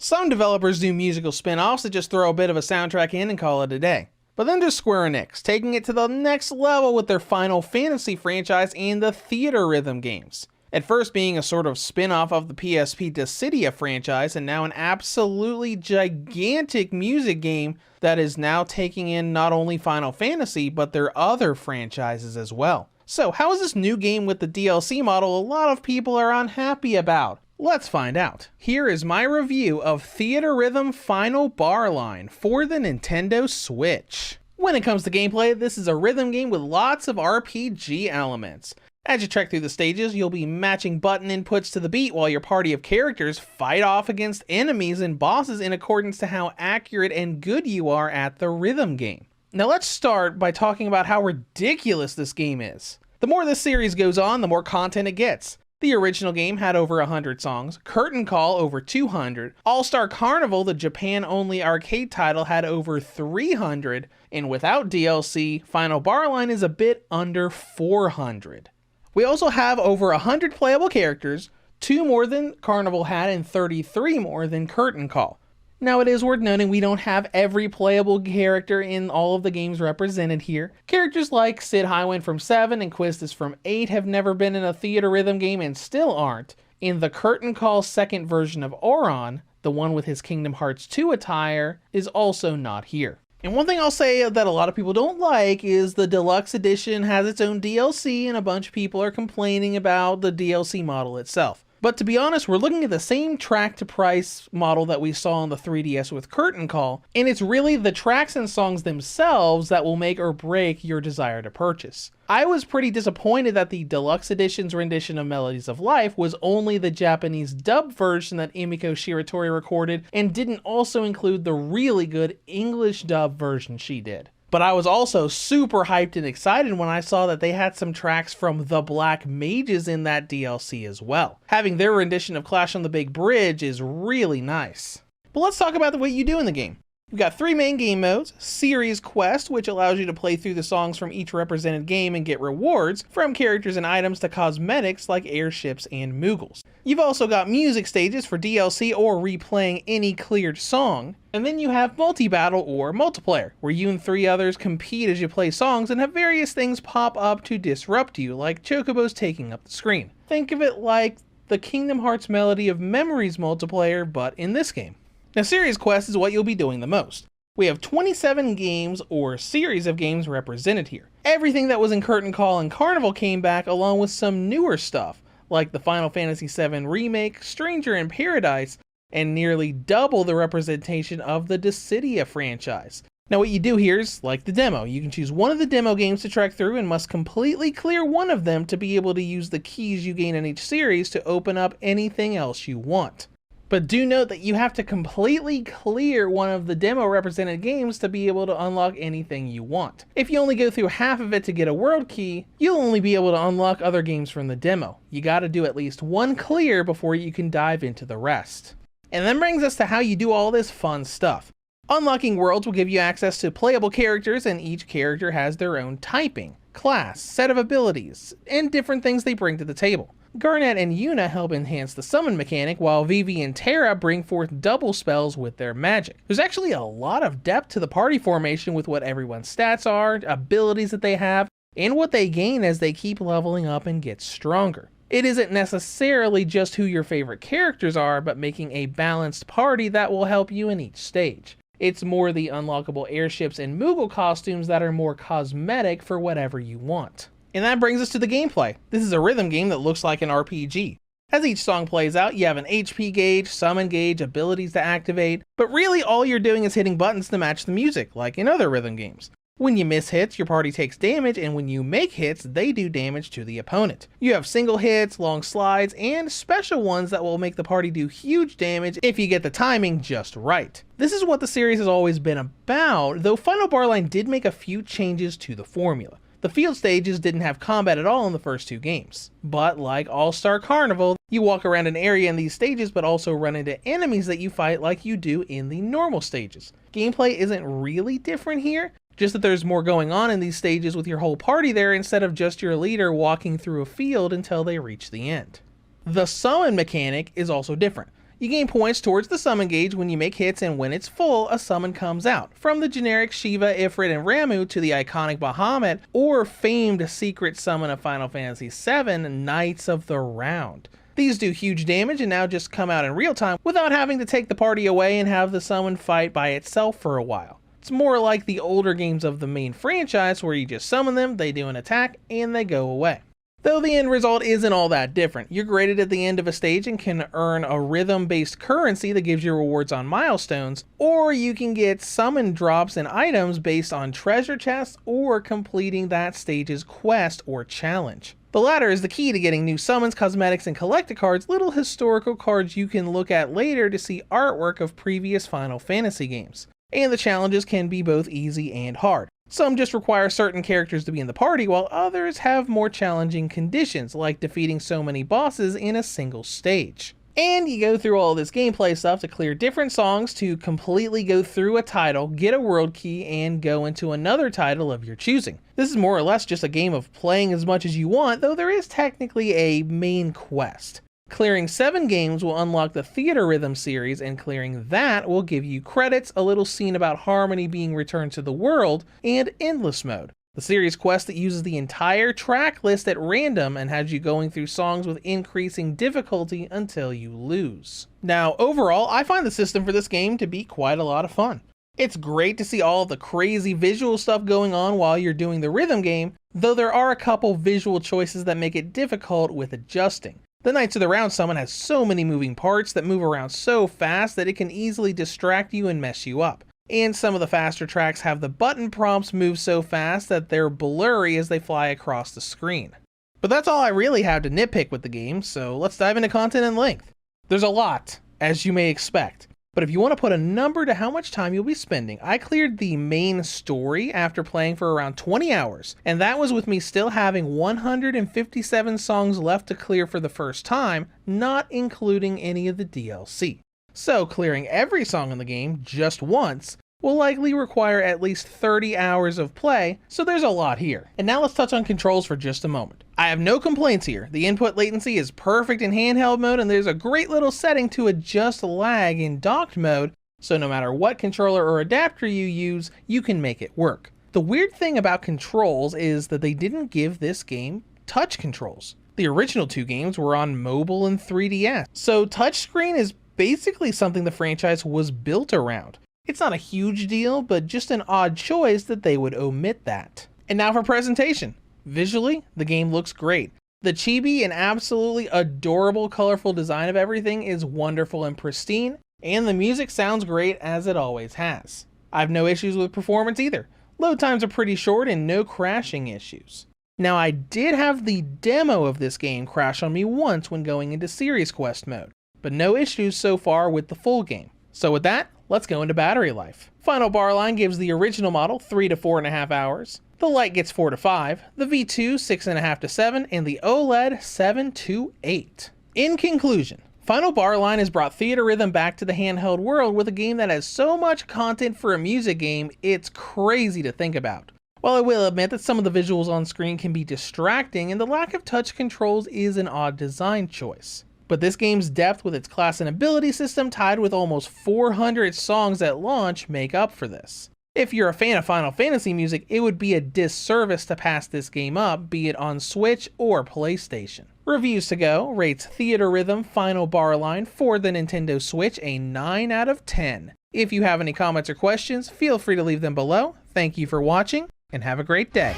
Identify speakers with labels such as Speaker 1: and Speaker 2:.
Speaker 1: Some developers do musical spin-offs that just throw a bit of a soundtrack in and call it a day. But then there's Square Enix, taking it to the next level with their Final Fantasy franchise and the Theatrhythm games. At first being a sort of spin-off of the PSP Dissidia franchise, and now an absolutely gigantic music game that is now taking in not only Final Fantasy, but their other franchises as well. So how is this new game with the DLC model a lot of people are unhappy about? Let's find out. Here is my review of Theatrhythm Final Bar Line for the Nintendo Switch. When it comes to gameplay, this is a rhythm game with lots of RPG elements. As you trek through the stages, you'll be matching button inputs to the beat while your party of characters fight off against enemies and bosses in accordance to how accurate and good you are at the rhythm game. Now let's start by talking about how ridiculous this game is. The more this series goes on, the more content it gets. The original game had over 100 songs, Curtain Call over 200, All-Star Carnival, the Japan-only arcade title, had over 300, and without DLC, Final Bar Line is a bit under 400. We also have over 100 playable characters, 2 more than Carnival had and 33 more than Curtain Call. Now it is worth noting we don't have every playable character in all of the games represented here. Characters like Sid Highwind from 7 and Quistis from 8 have never been in a Theatrhythm game and still aren't. In the Curtain Call second version of Auron, the one with his Kingdom Hearts 2 attire, is also not here. And one thing I'll say that a lot of people don't like is the deluxe edition has its own DLC and a bunch of people are complaining about the DLC model itself. But to be honest, we're looking at the same track to price model that we saw on the 3DS with Curtain Call, and it's really the tracks and songs themselves that will make or break your desire to purchase. I was pretty disappointed that the deluxe edition's rendition of Melodies of Life was only the Japanese dub version that Emiko Shiratori recorded and didn't also include the really good English dub version she did. But I was also super hyped and excited when I saw that they had some tracks from The Black Mages in that DLC as well. Having their rendition of Clash on the Big Bridge is really nice. But let's talk about what you do in the game. We've got 3 main game modes: Series Quest, which allows you to play through the songs from each represented game and get rewards from characters and items to cosmetics like airships and Moogles. You've also got music stages for DLC or replaying any cleared song. And then you have multi-battle or multiplayer, where you and 3 others compete as you play songs and have various things pop up to disrupt you, like chocobos taking up the screen. Think of it like the Kingdom Hearts Melody of Memories multiplayer, but in this game. Now, Series Quest is what you'll be doing the most. We have 27 games or series of games represented here. Everything that was in Curtain Call and Carnival came back, along with some newer stuff, like the Final Fantasy VII Remake, Stranger in Paradise, and nearly double the representation of the Dissidia franchise. Now what you do here is like the demo. You can choose one of the demo games to trek through and must completely clear one of them to be able to use the keys you gain in each series to open up anything else you want. But do note that you have to completely clear one of the demo represented games to be able to unlock anything you want. If you only go through half of it to get a world key, you'll only be able to unlock other games from the demo. You gotta do at least one clear before you can dive into the rest. And then brings us to how you do all this fun stuff. Unlocking worlds will give you access to playable characters, and each character has their own typing, class, set of abilities, and different things they bring to the table. Garnet and Yuna help enhance the summon mechanic, while Vivi and Terra bring forth double spells with their magic. There's actually a lot of depth to the party formation with what everyone's stats are, abilities that they have, and what they gain as they keep leveling up and get stronger. It isn't necessarily just who your favorite characters are, but making a balanced party that will help you in each stage. It's more the unlockable airships and Moogle costumes that are more cosmetic for whatever you want. And that brings us to the gameplay. This is a rhythm game that looks like an RPG. As each song plays out, you have an HP gauge, summon gauge, abilities to activate, but really all you're doing is hitting buttons to match the music, like in other rhythm games. When you miss hits, your party takes damage, and when you make hits, they do damage to the opponent. You have single hits, long slides, and special ones that will make the party do huge damage if you get the timing just right. This is what the series has always been about, though Final Bar Line did make a few changes to the formula. The field stages didn't have combat at all in the first 2 games. But like All-Star Carnival, you walk around an area in these stages but also run into enemies that you fight like you do in the normal stages. Gameplay isn't really different here, just that there's more going on in these stages with your whole party there instead of just your leader walking through a field until they reach the end. The summon mechanic is also different. You gain points towards the summon gauge when you make hits, and when it's full, a summon comes out. From the generic Shiva, Ifrit, and Ramu to the iconic Bahamut or famed secret summon of Final Fantasy VII, Knights of the Round. These do huge damage and now just come out in real time without having to take the party away and have the summon fight by itself for a while. It's more like the older games of the main franchise where you just summon them, they do an attack, and they go away. Though the end result isn't all that different. You're graded at the end of a stage and can earn a rhythm-based currency that gives you rewards on milestones, or you can get summon drops and items based on treasure chests or completing that stage's quest or challenge. The latter is the key to getting new summons, cosmetics, and collector cards, little historical cards you can look at later to see artwork of previous Final Fantasy games. And the challenges can be both easy and hard. Some just require certain characters to be in the party, while others have more challenging conditions, like defeating so many bosses in a single stage. And you go through all this gameplay stuff to clear different songs, to completely go through a title, get a world key, and go into another title of your choosing. This is more or less just a game of playing as much as you want, though there is technically a main quest. Clearing 7 games will unlock the Theatrhythm series, and clearing that will give you credits, a little scene about Harmony being returned to the world, and Endless Mode, the series quest that uses the entire track list at random and has you going through songs with increasing difficulty until you lose. Now, overall, I find the system for this game to be quite a lot of fun. It's great to see all of the crazy visual stuff going on while you're doing the rhythm game, though there are a couple visual choices that make it difficult with adjusting. The Knights of the Round summon has so many moving parts that move around so fast that it can easily distract you and mess you up. And some of the faster tracks have the button prompts move so fast that they're blurry as they fly across the screen. But that's all I really have to nitpick with the game, so let's dive into content and length. There's a lot, as you may expect. But if you want to put a number to how much time you'll be spending, I cleared the main story after playing for around 20 hours, and that was with me still having 157 songs left to clear for the first time, not including any of the DLC. So clearing every song in the game just once will likely require at least 30 hours of play, so there's a lot here. And now let's touch on controls for just a moment. I have no complaints here. The input latency is perfect in handheld mode, and there's a great little setting to adjust lag in docked mode, so no matter what controller or adapter you use, you can make it work. The weird thing about controls is that they didn't give this game touch controls. The original 2 games were on mobile and 3DS, so touchscreen is basically something the franchise was built around. It's not a huge deal, but just an odd choice that they would omit that. And now for presentation. Visually, the game looks great. The chibi and absolutely adorable colorful design of everything is wonderful and pristine, and the music sounds great as it always has. I have no issues with performance either. Load times are pretty short and no crashing issues. Now, I did have the demo of this game crash on me once when going into Series Quest mode, but no issues so far with the full game. So with that, let's go into battery life. Final bar line gives the original model 3 to 4.5 hours. The Lite gets 4 to 5, the V2 6.5 to 7, and the OLED 7 to 8. In conclusion, Final bar line has brought Theatrhythm back to the handheld world with a game that has so much content for a music game, it's crazy to think about. While I will admit that some of the visuals on screen can be distracting and the lack of touch controls is an odd design choice. But this game's depth with its class and ability system tied with almost 400 songs at launch make up for this. If you're a fan of Final Fantasy music, it would be a disservice to pass this game up, be it on Switch or PlayStation. Reviews to go rates Theatrhythm Final Bar Line for the Nintendo Switch a 9 out of 10. If you have any comments or questions, feel free to leave them below. Thank you for watching, and have a great day.